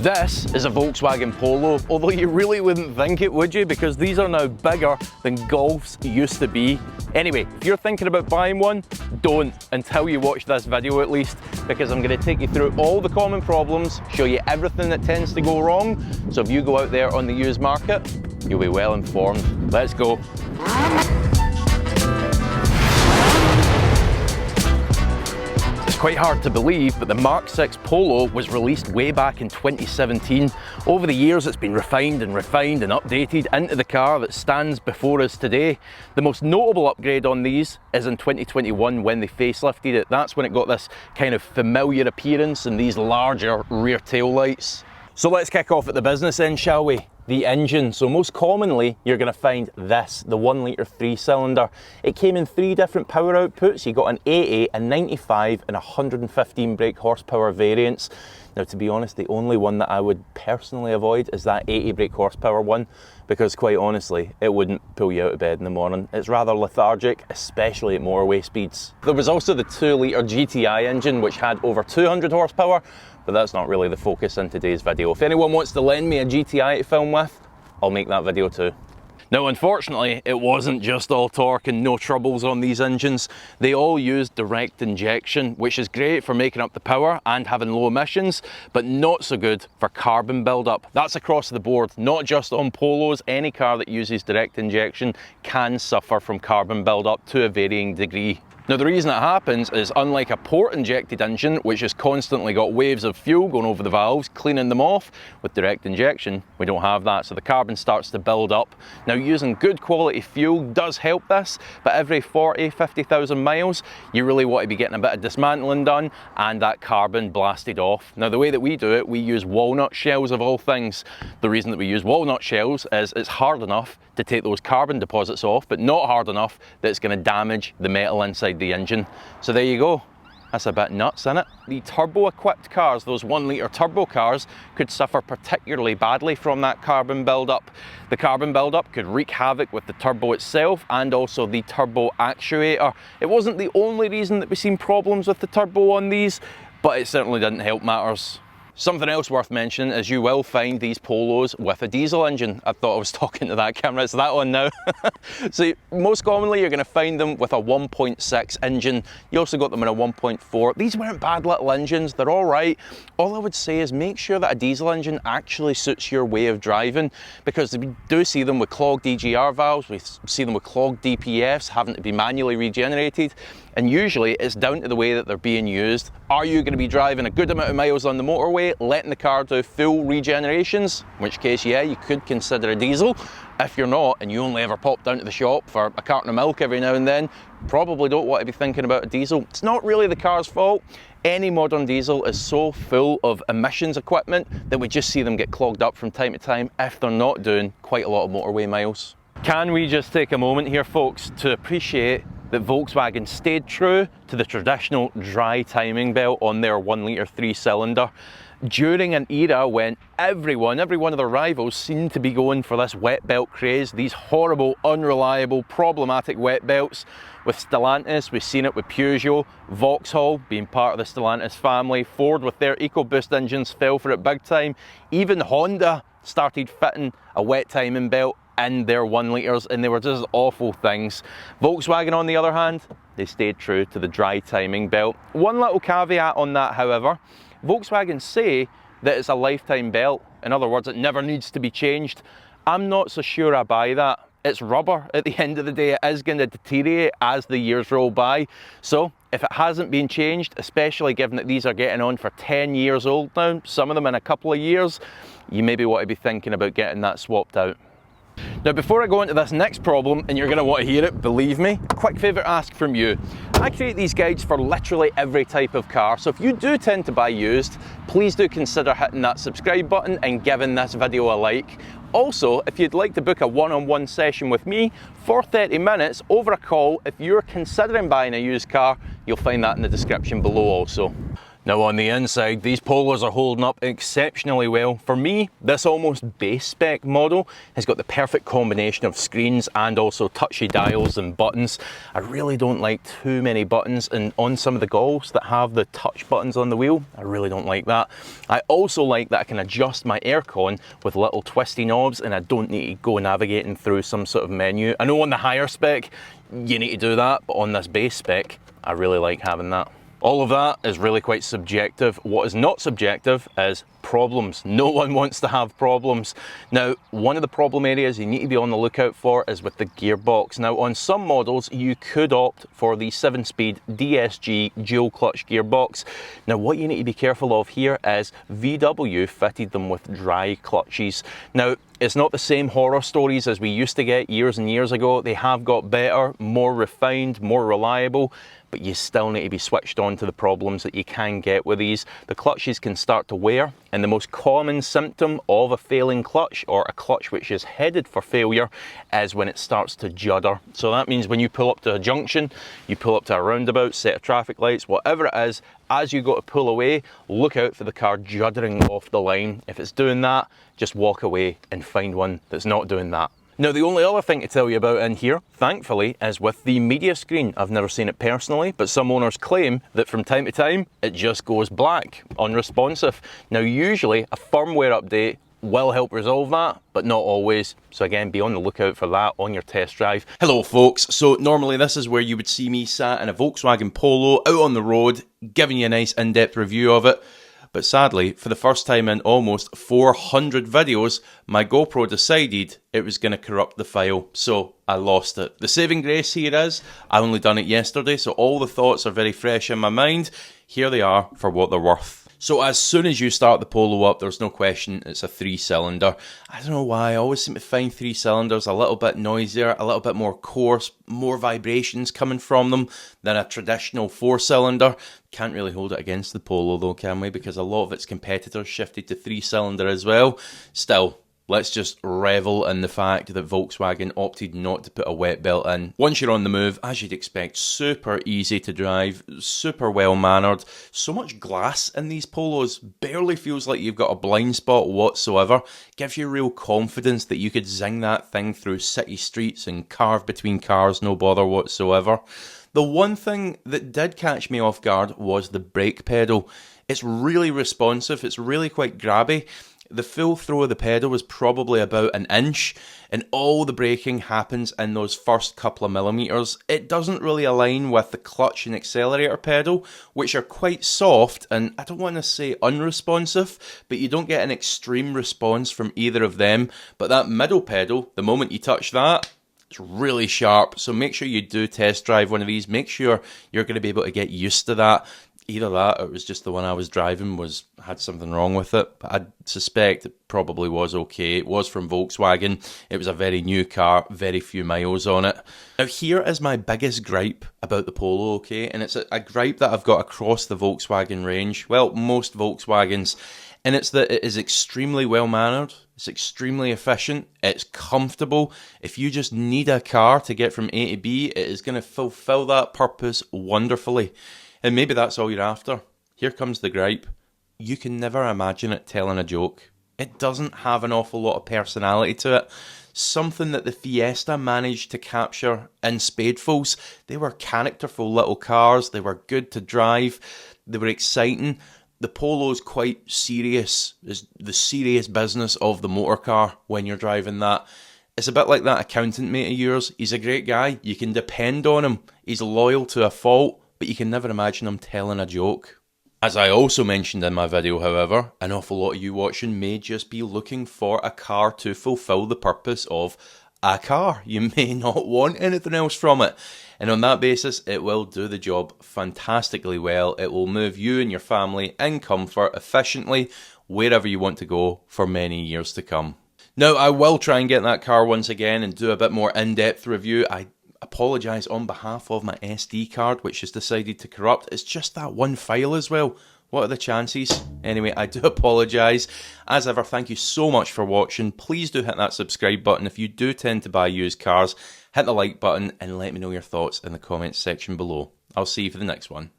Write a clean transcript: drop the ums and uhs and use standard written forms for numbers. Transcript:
This is a Volkswagen Polo, although you really wouldn't think it, would you? Because these are now bigger than Golfs used to be. Anyway, if you're thinking about buying one, don't until you watch this video at least, because I'm going to take you through all the common problems, show you everything that tends to go wrong, so if you go out there on the used market, you'll be well informed. Let's go. It's quite hard to believe, but the Mark 6 Polo was released way back in 2017. Over the years it's been refined and updated into the car that stands before us today. The most notable upgrade on these is in 2021 when they facelifted it. That's when it got this kind of familiar appearance and these larger rear tail lights. So let's kick off at the business end, shall we? The engine. So most commonly you're going to find this, the 1 litre 3-cylinder. It came in 3 different power outputs. You got an 80, a 95 and 115 brake horsepower variants. Now, to be honest, the only one that I would personally avoid is that 80 brake horsepower one, because quite honestly it wouldn't pull you out of bed in the morning. It's rather lethargic, especially at motorway speeds. There was also the 2 litre GTI engine which had over 200 horsepower, but that's not really the focus in today's video. If anyone wants to lend me a GTI to film with, I'll make that video too. Now, unfortunately, it wasn't just all torque and no troubles on these engines. They all used direct injection, which is great for making up the power and having low emissions, but not so good for carbon buildup. That's across the board, not just on Polos. Any car that uses direct injection can suffer from carbon buildup to a varying degree. Now, the reason it happens is, unlike a port-injected engine, which has constantly got waves of fuel going over the valves, cleaning them off, with direct injection, we don't have that, so the carbon starts to build up. Now, using good quality fuel does help this, but every 40,000–50,000 miles, you really want to be getting a bit of dismantling done and that carbon blasted off. Now, the way that we do it, we use walnut shells of all things. The reason that we use walnut shells is it's hard enough to take those carbon deposits off, but not hard enough that it's going to damage the metal inside the engine. So there you go. That's a bit nuts, isn't it? The turbo-equipped cars, those 1 litre turbo cars, could suffer particularly badly from that carbon buildup. The carbon buildup could wreak havoc with the turbo itself and also the turbo actuator. It wasn't the only reason that we've seen problems with the turbo on these, but it certainly didn't help matters. Something else worth mentioning is you will find these Polos with a diesel engine. I thought I was talking to that camera, it's that one now. So most commonly you're going to find them with a 1.6 engine. You also got them in a 1.4. These weren't bad little engines, they're all right. All I would say is make sure that a diesel engine actually suits your way of driving, because we do see them with clogged EGR valves, we see them with clogged DPFs having to be manually regenerated. And usually it's down to the way that they're being used. Are you going to be driving a good amount of miles on the motorway, letting the car do full regenerations? In which case, yeah, you could consider a diesel. If you're not, and you only ever pop down to the shop for a carton of milk every now and then, probably don't want to be thinking about a diesel. It's not really the car's fault. Any modern diesel is so full of emissions equipment that we just see them get clogged up from time to time if they're not doing quite a lot of motorway miles. Can we just take a moment here, folks, to appreciate that Volkswagen stayed true to the traditional dry timing belt on their 1 litre 3-cylinder during an era when every one of their rivals seemed to be going for this wet belt craze, these horrible, unreliable, problematic wet belts. With Stellantis, we've seen it with Peugeot, Vauxhall being part of the Stellantis family, Ford with their EcoBoost engines fell for it big time. Even Honda started fitting a wet timing belt in their 1 litres, and they were just awful things. Volkswagen, on the other hand, they stayed true to the dry timing belt. One little caveat on that, however, Volkswagen say that it's a lifetime belt. In other words, it never needs to be changed. I'm not so sure I buy that. It's rubber. At the end of the day, it is going to deteriorate as the years roll by. So if it hasn't been changed, especially given that these are getting on for 10 years old now, some of them in a couple of years, you maybe want to be thinking about getting that swapped out. Now, before I go into this next problem, and you're going to want to hear it, believe me, a quick favour ask from you. I create these guides for literally every type of car, so if you do tend to buy used, please do consider hitting that subscribe button and giving this video a like. Also, if you'd like to book a one-on-one session with me for 30 minutes over a call, if you're considering buying a used car, you'll find that in the description below also. Now on the inside, these Polos are holding up exceptionally well. For me, this almost base spec model has got the perfect combination of screens and also touchy dials and buttons. I really don't like too many buttons, and on some of the Golfs that have the touch buttons on the wheel, I really don't like that. I also like that I can adjust my aircon with little twisty knobs and I don't need to go navigating through some sort of menu. I know on the higher spec, you need to do that, but on this base spec, I really like having that. All of that is really quite subjective. What is not subjective is problems. No one wants to have problems. Now, one of the problem areas you need to be on the lookout for is with the gearbox. Now, on some models, you could opt for the 7-speed DSG dual clutch gearbox. Now, what you need to be careful of here is VW fitted them with dry clutches. Now, it's not the same horror stories as we used to get years and years ago. They have got better, more refined, more reliable, but you still need to be switched on to the problems that you can get with these. The clutches can start to wear, and the most common symptom of a failing clutch, or a clutch which is headed for failure, is when it starts to judder. So that means when you pull up to a junction, you pull up to a roundabout, set of traffic lights, whatever it is, as you go to pull away, look out for the car juddering off the line. If it's doing that, just walk away and find one that's not doing that. Now, the only other thing to tell you about in here, thankfully, is with the media screen. I've never seen it personally, but some owners claim that from time to time, it just goes black, unresponsive. Now, usually a firmware update will help resolve that, but not always. So again, be on the lookout for that on your test drive. Hello folks, so normally this is where you would see me sat in a Volkswagen Polo out on the road, giving you a nice in-depth review of it. But sadly, for the first time in almost 400 videos, my GoPro decided it was going to corrupt the file, so I lost it. The saving grace here is, I only done it yesterday, so all the thoughts are very fresh in my mind. Here they are for what they're worth. So as soon as you start the Polo up, there's no question it's a 3-cylinder. I don't know why, I always seem to find 3 cylinders a little bit noisier, a little bit more coarse, more vibrations coming from them than a traditional 4-cylinder. Can't really hold it against the Polo though, can we? Because a lot of its competitors shifted to 3-cylinder as well. Still, let's just revel in the fact that Volkswagen opted not to put a wet belt in. Once you're on the move, as you'd expect, super easy to drive, super well mannered. So much glass in these Polos, barely feels like you've got a blind spot whatsoever. Gives you real confidence that you could zing that thing through city streets and carve between cars, no bother whatsoever. The one thing that did catch me off guard was the brake pedal. It's really responsive, it's really quite grabby. The full throw of the pedal was probably about an inch, and all the braking happens in those first couple of millimeters. It doesn't really align with the clutch and accelerator pedal, which are quite soft, and I don't want to say unresponsive, but you don't get an extreme response from either of them. But that middle pedal, the moment you touch that, it's really sharp. So make sure you do test drive one of these. Make sure you're going to be able to get used to that. Either that, or it was just the one I was driving had something wrong with it. But I suspect it probably was okay. It was from Volkswagen. It was a very new car, very few miles on it. Now here is my biggest gripe about the Polo, okay? And it's a gripe that I've got across the Volkswagen range. Well, most Volkswagens. And it's that it is extremely well mannered. It's extremely efficient. It's comfortable. If you just need a car to get from A to B, it is going to fulfill that purpose wonderfully. And maybe that's all you're after. Here comes the gripe. You can never imagine it telling a joke. It doesn't have an awful lot of personality to it. Something that the Fiesta managed to capture in spadefuls. They were characterful little cars. They were good to drive. They were exciting. The Polo's quite serious. It's the serious business of the motor car when you're driving that. It's a bit like that accountant mate of yours. He's a great guy. You can depend on him. He's loyal to a fault. But you can never imagine him telling a joke. As I also mentioned in my video, however, an awful lot of you watching may just be looking for a car to fulfill the purpose of a car. You may not want anything else from it. And on that basis, it will do the job fantastically well. It will move you and your family in comfort, efficiently, wherever you want to go for many years to come. Now, I will try and get that car once again and do a bit more in-depth review. I apologise on behalf of my SD card, which has decided to corrupt. It's just that one file as well. What are the chances? Anyway, I do apologise. As ever, thank you so much for watching. Please do hit that subscribe button. If you do tend to buy used cars, hit the like button and let me know your thoughts in the comments section below. I'll see you for the next one.